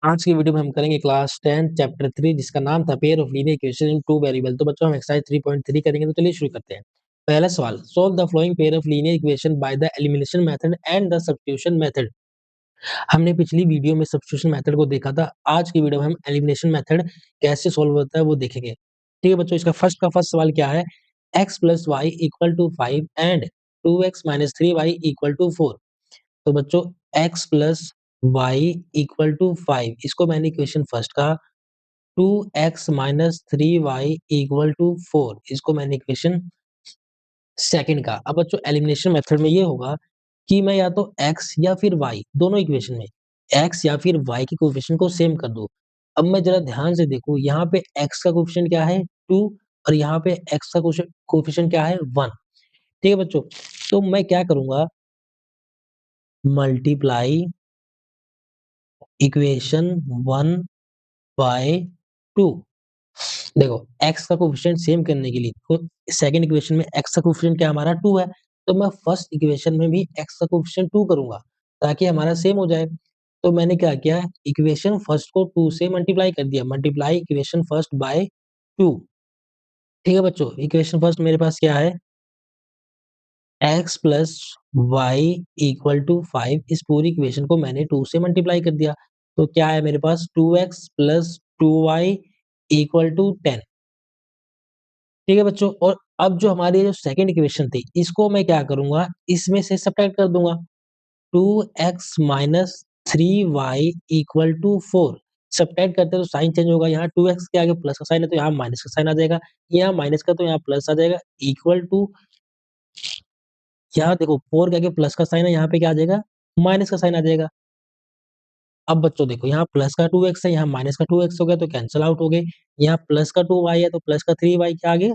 आज की वीडियो में हम करेंगे क्लास 10 चैप्टर 3 जिसका नाम था pair of linear equation in two variable. तो बच्चों हम एक्सरसाइज 3.3 करेंगे, तो चलिए शुरू करते हैं। पहला सवाल, solve the flowing pair of linear equation by the elimination method and the substitution method. हमने पिछली वीडियो में सब्स्टिट्यूशन मेथड को देखा था। आज की वीडियो में हम एलिमिनेशन मेथड कैसे सॉल्व होता है वो देखेंगे। ठीक है बच्चों, इसका फर्स्ट सवाल क्या है? x plus Y equal to 5 and 2x minus 3y equal to 4। तो बच्चों x plus Y equal to 5, इसको मैंने इक्वेशन फर्स्ट कहा। 2x minus 3y equal to 4, इसको मैंने इक्वेशन सेकंड कहा। अब बच्चों एलिमिनेशन मेथड में ये होगा कि मैं या तो x या फिर y, दोनों इक्वेशन में x या फिर y के कोएफिशिएंट को सेम कर दूं। अब मैं जरा ध्यान से देखूं, यहाँ पे x का कोएफिशिएंट क्या है 2 और यहाँ पे x का कोएफिशिएंट क्या है 1। ठीक है बच्चों, तो मैं क्या करूंगा, मल्टीप्लाई इक्वेशन 1 बाय 2। देखो x का कोएफिशिएंट सेम करने के लिए तो सेकंड इक्वेशन में x का कोएफिशिएंट क्या हमारा 2 है, तो मैं फर्स्ट इक्वेशन में भी x का कोएफिशिएंट 2 करूंगा ताकि हमारा सेम हो जाए। तो मैंने क्या किया, इक्वेशन फर्स्ट को 2 से मल्टीप्लाई कर दिया, मल्टीप्लाई इक्वेशन फर्स्ट बाय 2। ठीक है बच्चों, इक्वेशन फर्स्ट मेरे पास क्या है, x plus Y equal to 5, इस पूरी इक्वेशन को मैंने 2 से मल्टीप्लाई कर दिया। तो क्या है मेरे पास 2x plus 2y equal to 10। ठीक है बच्चों, और अब जो हमारी जो सेकंड इक्वेशन थी इसको मैं क्या करूंगा, इसमें से सब्ट्रैक्ट कर दूंगा। 2x minus 3y equal to 4, subtract करते हैं तो साइन चेंज होगा। यहाँ 2x के आगे प्लस का साइन है तो यहाँ माइनस का साइन आ जाएगा, यहाँ माइनस का तो यहाँ प्लस आ जाएगा, इक्वल टू यहाँ देखो 4 के आगे प्लस का साइन है, यहाँ पे क्या आ जाएगा, माइनस का साइन आ जाएगा। अब बच्चों देखो, यहाँ प्लस का 2x है, यहाँ माइनस का 2x हो गया तो कैंसिल आउट हो गए। यहाँ प्लस का 2y है तो प्लस का 3y क्या आ गया,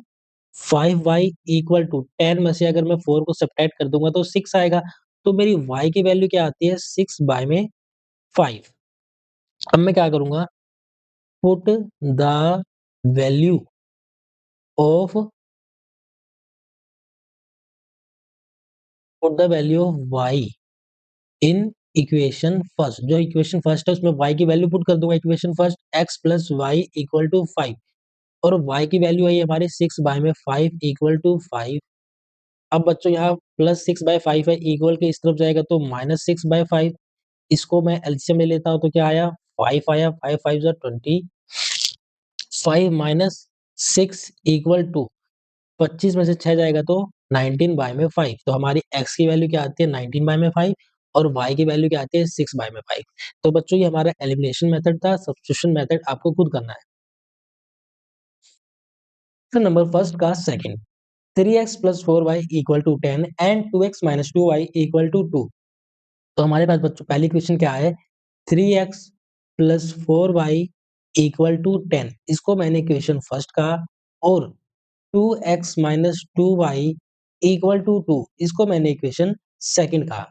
5y इक्वल टू 10 में से अगर मैं 4 को सब्ट्रैक्ट कर दूंगा तो 6 आएगा। तो मेरी y की वैल्यू क्या आती है, 6 बाय में 5। अब मैं क्या करूंगा, put the value of put the value of y in equation first. जो इक्वेशन फर्स्ट है उसमें y की वैल्यू पुट कर दूंगा, equation first x plus Y equal to 5, और y की वैल्यू आई हमारे 6 बाय में 5 इक्वल टू 5। अब बच्चों यहाँ प्लस 6 बाय 5 है, इक्वल के इस तरफ जाएगा तो माइनस 6 बाय 5। इसको मैं एलसीएम ले लेता हूँ तो क्या आया, 5 आया, 5 5 जा 20, 5 माइनस 6 इक्वल टू 25 में से 6 जाएगा तो 19 बाय में 5। तो हमारी x की वैल्यू क्या आती है 19 बाय में 5, और y की वैल्यू क्या आती है 6 बाय में 5। तो बच्चों ये हमारा एलिमिनेशन मेथड था। सब्स्टिट्यूशन मेथड आपको खुद करना है। तो नंबर फर्स्ट का second, 3x plus 4y equal to 10 and 2x minus 2y equal to 2। तो हमारे पास बच्चों पहली क्वेश्चन क्या है, 3x plus 4y equal to 10, इसको मैंने इक्वेशन फर्स्ट कहा, और 2x minus 2y equal to 2, इसको मैंने इक्वेशन सेकंड कहा।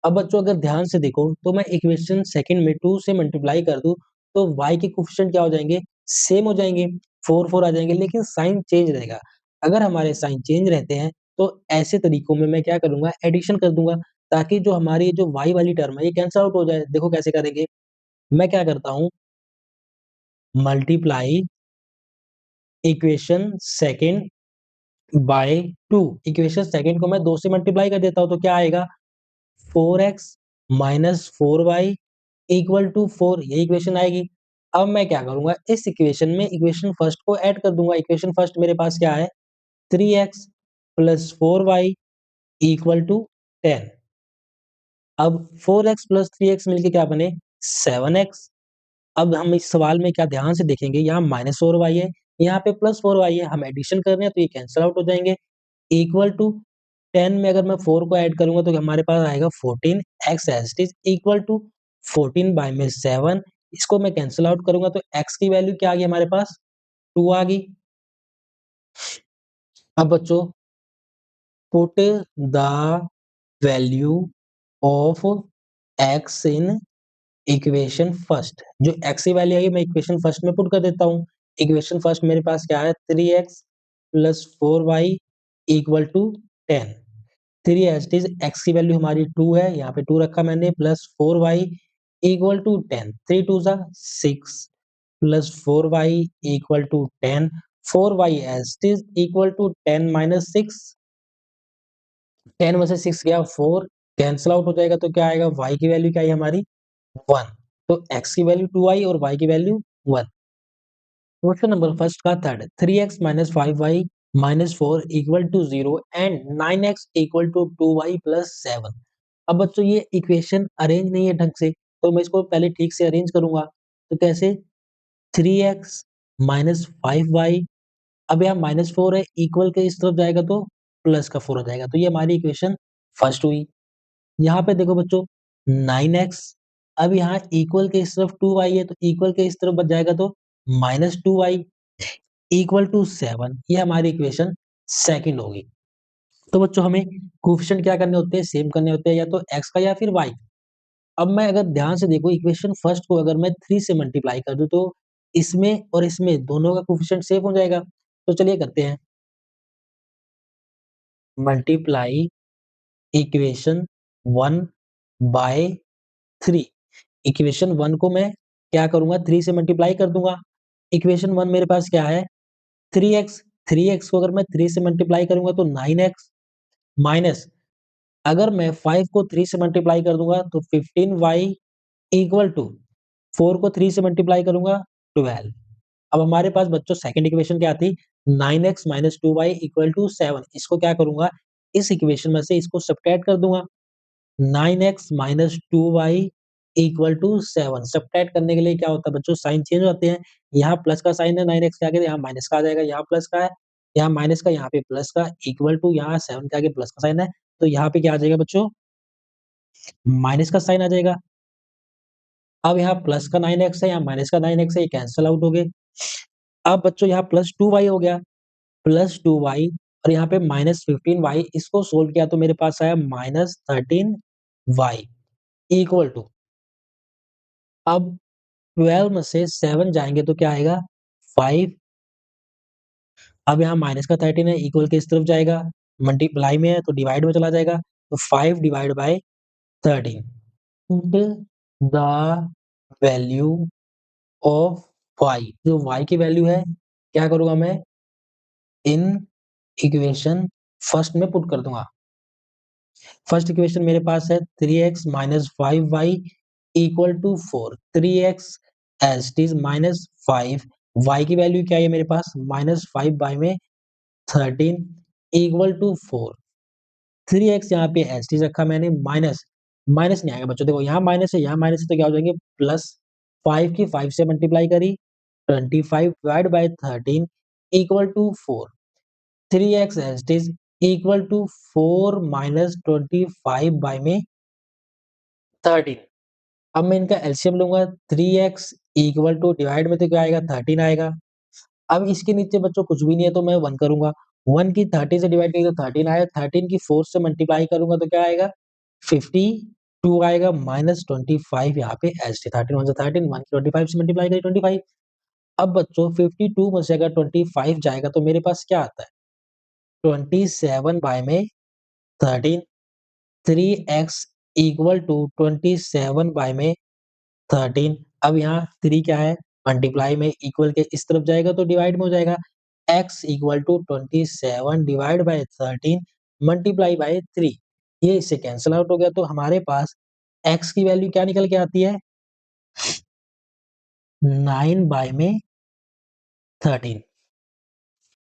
अब बच्चों अगर ध्यान से देखो तो मैं इक्वेशन सेकंड में 2 से मल्टीप्लाई कर दूं तो y के कोएफिशिएंट क्या हो जाएंगे, सेम हो जाएंगे, 4 4 आ जाएंगे, लेकिन साइन चेंज रहेगा। अगर हमारे साइन चेंज रहते हैं तो ऐसे तरीकों में मैं क्या करूंगा, एडिशन कर दूंगा, ताकि जो हमारी जो y वाली टर्म है ये कैंसिल आउट हो जाए। देखो कैसे करेंगे, मैं क्या करता हूँ, multiply equation second by 2। Equation second को मैं 2 से मल्टीप्लाई कर देता हूँ तो क्या आएगा, 4x minus 4y equal to 4, ये इक्वेशन आएगी। अब मैं क्या करूंगा, इस इक्वेशन में इक्वेशन फर्स्ट को ऐड कर दूंगा। इक्वेशन फर्स्ट मेरे पास क्या है, 3x plus 4y equal to 10। अब 4x प्लस 3x मिलके क्या बने, 7x। अब हम इस सवाल में क्या ध्यान से देखेंगे, यहाँ माइनस 4y है, यहाँ पे प्लस 4y है, हम एडिशन कर रहे हैं तो ये कैंसिल आउट हो जाएंगे, इक्वल टू 10 में अगर मैं 4 को ऐड करूंगा तो हमारे पास आएगा 14, x as it is equal to 14 by में 7। इसको मैं कैंसिल आउट करूंगा तो x की वैल्यू क्या आ गई हमारे पास, 2 आ गई। अब बच्चों put the value of x in equation first. जो x की वैल्यू आई मैं इक्वेशन फर्स्ट में पुट कर देता हूँ। इक्वेशन फर्स्ट मेरे पास क्या है, 3x plus 4y equal to 10। 3 as it is, x की वैल्यू हमारी 2 है, यहाँ पे 2 रखा मैंने, प्लस 4y इक्वल टू 10, 3 2 जा 6 plus 4y equal to 10, 4y as it is equal to 10 minus 6, 10 में से 6 गया 4, कैंसिल आउट हो जाएगा तो क्या आएगा, y की वैल्यू क्या आई हमारी 1, तो x की वैल्यू 2 आई और y की वैल्यू 1। क्वेश्चन नंबर फर्स्ट का third, 3x minus 5y minus 4 equal to 0 and 9x equal to 2y plus 7। अब बच्चों ये इक्वेशन अरेंज नहीं है ढंग से, तो मैं इसको पहले ठीक से अरेंज करूंगा। तो कैसे, 3x माइनस 5y, अब यहाँ माइनस 4 है, इक्वल के इस तरफ जाएगा तो प्लस का 4 हो जाएगा, तो ये हमारी इक्वेशन फर्स्ट हुई। यहाँ पे देखो बच्चों 9x, अब यहाँ इक्वल के इस तरफ 2y है, तो इक्वल के इस तरफ बच जाएगा तो माइनस 2y इक्वल टू 7, ये हमारी इक्वेशन सेकंड होगी। तो बच्चों हमें कोएफिशिएंट क्या करने होते हैं, सेम करने होते हैं, या तो x का या फिर y। अब मैं अगर ध्यान से देखो इक्वेशन फर्स्ट को अगर मैं 3 से मल्टीप्लाई कर दूं तो इसमें और इसमें दोनों का कोएफिशिएंट सेम हो जाएगा। तो चलिए करते हैं, मल्टीप्लाई इक्वेशन 1 बाय 3। इक्वेशन 1 को मैं क्या करूंगा, 3 से मल्टीप्लाई कर दूंगा। इक्वेशन 1 मेरे पास क्या है, 3x, 3x को अगर मैं 3 से मल्टीप्लाई करूंगा तो 9x माइनस, अगर मैं 5 को 3 से मल्टीप्लाई कर दूंगा तो 15y इक्वल टू 4 को 3 से मल्टीप्लाई करूंगा 12। अब हमारे पास बच्चों सेकंड इक्वेशन क्या थी, 9x minus 2y equal to 7। इसको क्या करूंगा, इस इक्वेशन में से इसको सब्ट्रैक्ट कर दूंगा। 9x minus 2y equal to 7, subtract करने के लिए क्या होता है बच्चों, साइन चेंज होते हैं। यहाँ प्लस का साइन है 9x के आगे, यहाँ माइनस का आ जाएगा, यहाँ प्लस का है, यहाँ माइनस का, यहाँ पे प्लस का, इक्वल टू यहाँ 7 के आगे प्लस का साइन है, तो यहाँ पे क्या आ जाएगा बच्चों, माइनस का साइन आ जाएगा। अब यहाँ प्लस का 9x है, यहाँ माइनस का 9x है, ये कैंसिल आउट हो गए। अब बच्चों यहाँ प्लस 2y हो गया, प्लस 2y, और यहाँ पे माइनस 15y, इसको सोल्व किया तो मेरे पास आया माइनस 13y इक्वल टू, अब 12 में से 7 जाएंगे तो क्या आएगा 5, अब यहाँ माइनस का 13 है, इक्वल के इस तरफ जाएगा, मल्टीप्लाई में है तो डिवाइड में चला जाएगा, तो 5 divide by 13, the value of y, जो y की वैल्यू है क्या करूंगा मैं, इन इक्वेशन फर्स्ट में पुट कर दूंगा। फर्स्ट इक्वेशन मेरे पास है 3x minus 5y equal to 4, 3x as it is minus 5, y की वैल्यू क्या है मेरे पास, माइनस 5 बाय में 13 इक्वल टू 4, 3x यहाँ पे एज इट इज रखा मैंने, माइनस, माइनस नहीं आएगा बच्चों, देखो यहाँ माइनस है, यहाँ माइनस है, तो क्या हो जाएंगे प्लस, 5 की 5 से मल्टीप्लाई करी, 25 divide by 13 equal to 4, 3x as it is equal to 4 minus 25 by में 13। अब मैं इनका एलसीएम लूंगा, 3x इक्वल टू डिवाइड में तो क्या आएगा 13 आएगा। अब इसके नीचे बच्चों कुछ भी नहीं है तो मैं 1 करूंगा, 1 की 30 से डिवाइड करेंगे तो 13 आएगा, 13 की 4 से मल्टीप्लाई करूंगा तो क्या आएगा 52 आएगा, माइनस 25 यहाँ पे एच टी, 13 1 से 13, 1 की 25 से मल्टीप्लाई करें 25। अब बच्चों 52 में से अगर 25 जाएगा तो मेरे पास क्या आता है 27 बाय में 13, 3x इक्वल टू 27 बाय में 13। अब यहाँ 3 क्या है, मल्टीप्लाई में इक्वल के इस तरफ जाएगा तो डिवाइड में हो जाएगा, x equal to 27 divide by 13 multiply by 3, ये इससे कैंसिल आउट हो गया, तो हमारे पास x की वैल्यू क्या निकल के आती है 9 बाय में 13।